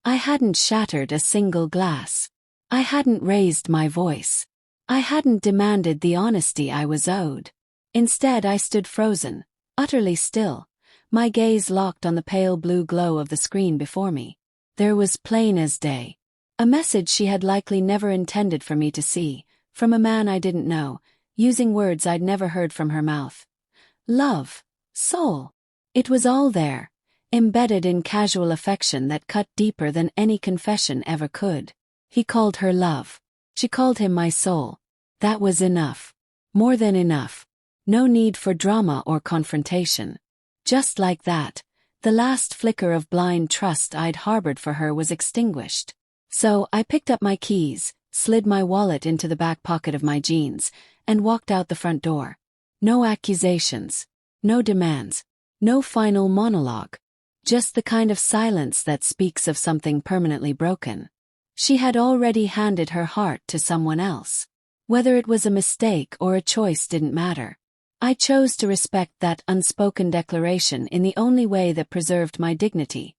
I hadn't shattered a single glass. I hadn't raised my voice. I hadn't demanded the honesty I was owed. Instead, I stood frozen, utterly still, my gaze locked on the pale blue glow of the screen before me. There was plain as day. A message she had likely never intended for me to see, from a man I didn't know, using words I'd never heard from her mouth. Love. Soul. It was all there, embedded in casual affection that cut deeper than any confession ever could. He called her love. She called him my soul. That was enough. More than enough. No need for drama or confrontation. Just like that, the last flicker of blind trust I'd harbored for her was extinguished. So I picked up my keys, slid my wallet into the back pocket of my jeans, and walked out the front door. No accusations. No demands. No final monologue. Just the kind of silence that speaks of something permanently broken. She had already handed her heart to someone else. Whether it was a mistake or a choice didn't matter. I chose to respect that unspoken declaration in the only way that preserved my dignity.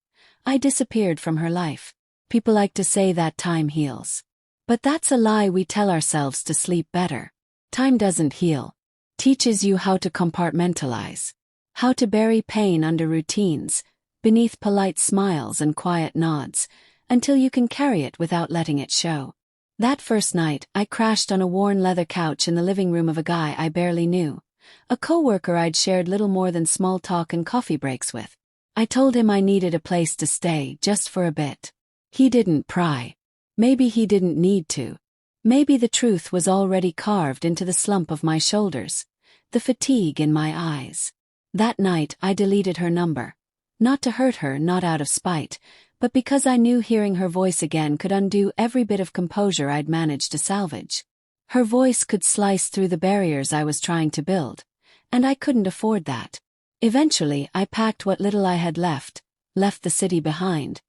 I disappeared from her life. People like to say that time heals. But that's a lie we tell ourselves to sleep better. Time doesn't heal. Teaches you how to compartmentalize. How to bury pain under routines, beneath polite smiles and quiet nods, until you can carry it without letting it show. That first night, I crashed on a worn leather couch in the living room of a guy I barely knew. A coworker I'd shared little more than small talk and coffee breaks with. I told him I needed a place to stay just for a bit. He didn't pry. Maybe he didn't need to. Maybe the truth was already carved into the slump of my shoulders, the fatigue in my eyes. That night I deleted her number. Not to hurt her, not out of spite, but because I knew hearing her voice again could undo every bit of composure I'd managed to salvage. Her voice could slice through the barriers I was trying to build, and I couldn't afford that. Eventually I packed what little I had left the city behind,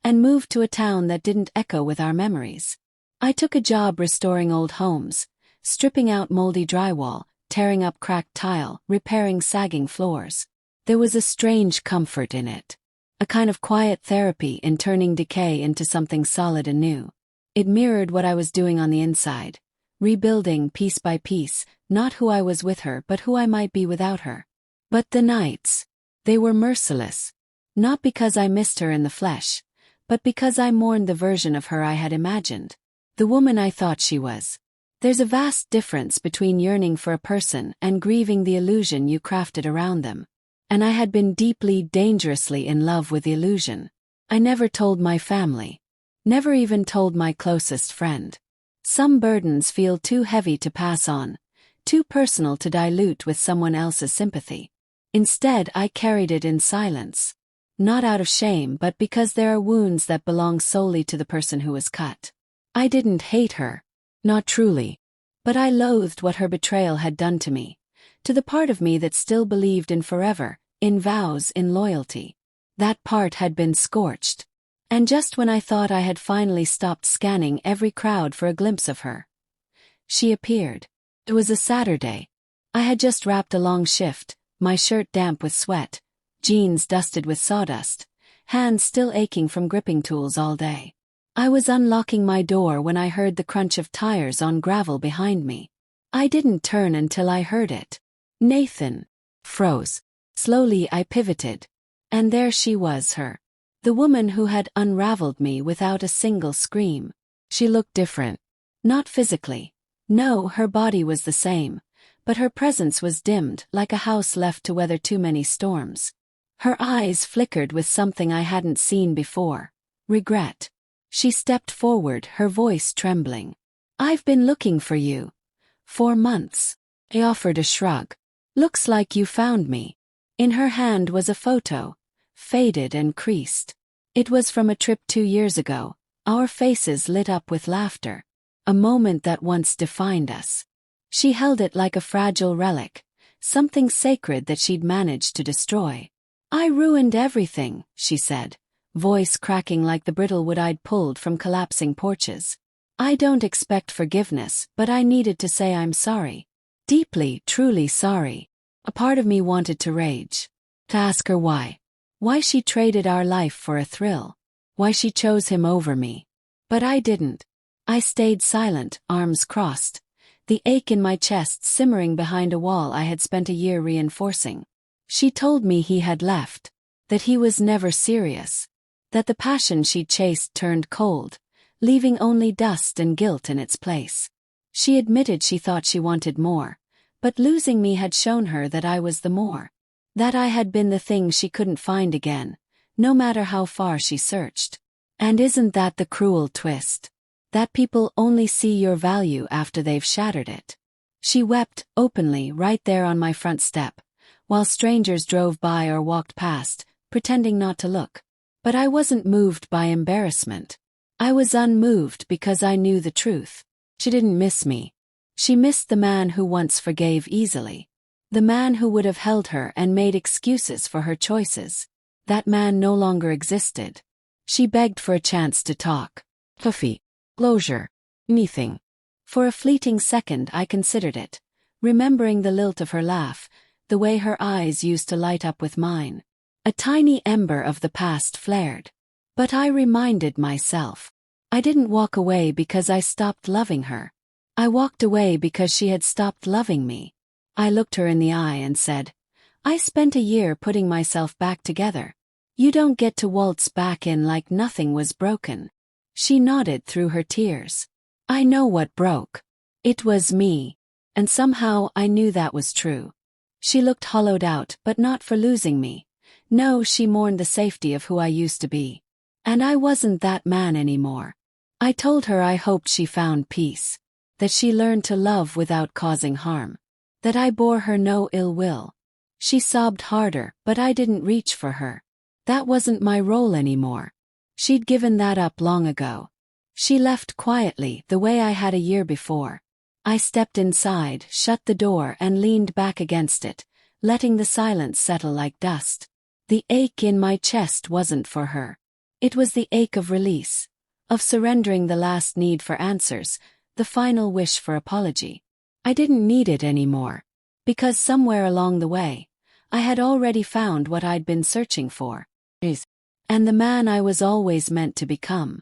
and moved to a town that didn't echo with our memories. I took a job restoring old homes, stripping out moldy drywall, tearing up cracked tile, repairing sagging floors. There was a strange comfort in it. A kind of quiet therapy in turning decay into something solid and new. It mirrored what I was doing on the inside, rebuilding piece by piece, not who I was with her but who I might be without her. But the nights, they were merciless. Not because I missed her in the flesh, but because I mourned the version of her I had imagined. The woman I thought she was. There's a vast difference between yearning for a person and grieving the illusion you crafted around them. And I had been deeply, dangerously in love with the illusion. I never told my family. Never even told my closest friend. Some burdens feel too heavy to pass on, too personal to dilute with someone else's sympathy. Instead, I carried it in silence. Not out of shame, but because there are wounds that belong solely to the person who was cut. I didn't hate her. Not truly. But I loathed what her betrayal had done to me. To the part of me that still believed in forever, in vows, in loyalty. That part had been scorched. And just when I thought I had finally stopped scanning every crowd for a glimpse of her, she appeared. It was a Saturday. I had just wrapped a long shift, my shirt damp with sweat, jeans dusted with sawdust, hands still aching from gripping tools all day. I was unlocking my door when I heard the crunch of tires on gravel behind me. I didn't turn until I heard it. Nathan. Froze. Slowly I pivoted. And there she was, her. The woman who had unraveled me without a single scream. She looked different. Not physically. No, her body was the same. But her presence was dimmed, like a house left to weather too many storms. Her eyes flickered with something I hadn't seen before. Regret. She stepped forward, her voice trembling. I've been looking for you. 4 months. I offered a shrug. Looks like you found me. In her hand was a photo, faded and creased. It was from a trip 2 years ago, our faces lit up with laughter. A moment that once defined us. She held it like a fragile relic, something sacred that she'd managed to destroy. I ruined everything, she said, voice cracking like the brittle wood I'd pulled from collapsing porches. I don't expect forgiveness, but I needed to say I'm sorry. Deeply, truly sorry. A part of me wanted to rage. To ask her why. Why she traded our life for a thrill. why she chose him over me. But I didn't. I stayed silent, arms crossed, the ache in my chest simmering behind a wall I had spent a year reinforcing. She told me he had left, that he was never serious, that the passion she'd chased turned cold, leaving only dust and guilt in its place. She admitted she thought she wanted more, but losing me had shown her that I was the more. That I had been the thing she couldn't find again, no matter how far she searched. And isn't that the cruel twist? That people only see your value after they've shattered it. She wept openly right there on my front step, while strangers drove by or walked past, pretending not to look. But I wasn't moved by embarrassment. I was unmoved because I knew the truth. She didn't miss me. She missed the man who once forgave easily. The man who would have held her and made excuses for her choices. That man no longer existed. She begged for a chance to talk. Puffy. Closure. Anything. For a fleeting second I considered it, remembering the lilt of her laugh, the way her eyes used to light up with mine. A tiny ember of the past flared. But I reminded myself. I didn't walk away because I stopped loving her. I walked away because she had stopped loving me. I looked her in the eye and said, I spent a year putting myself back together. You don't get to waltz back in like nothing was broken. She nodded through her tears. I know what broke. It was me. And somehow I knew that was true. She looked hollowed out, but not for losing me. No, she mourned the safety of who I used to be. And I wasn't that man anymore. I told her I hoped she found peace. That she learned to love without causing harm. That I bore her no ill will. She sobbed harder, but I didn't reach for her. That wasn't my role anymore. She'd given that up long ago. She left quietly, the way I had a year before. I stepped inside, shut the door and leaned back against it, letting the silence settle like dust. The ache in my chest wasn't for her. It was the ache of release, of surrendering the last need for answers, the final wish for apology. I didn't need it anymore. Because somewhere along the way, I had already found what I'd been searching for. And the man I was always meant to become.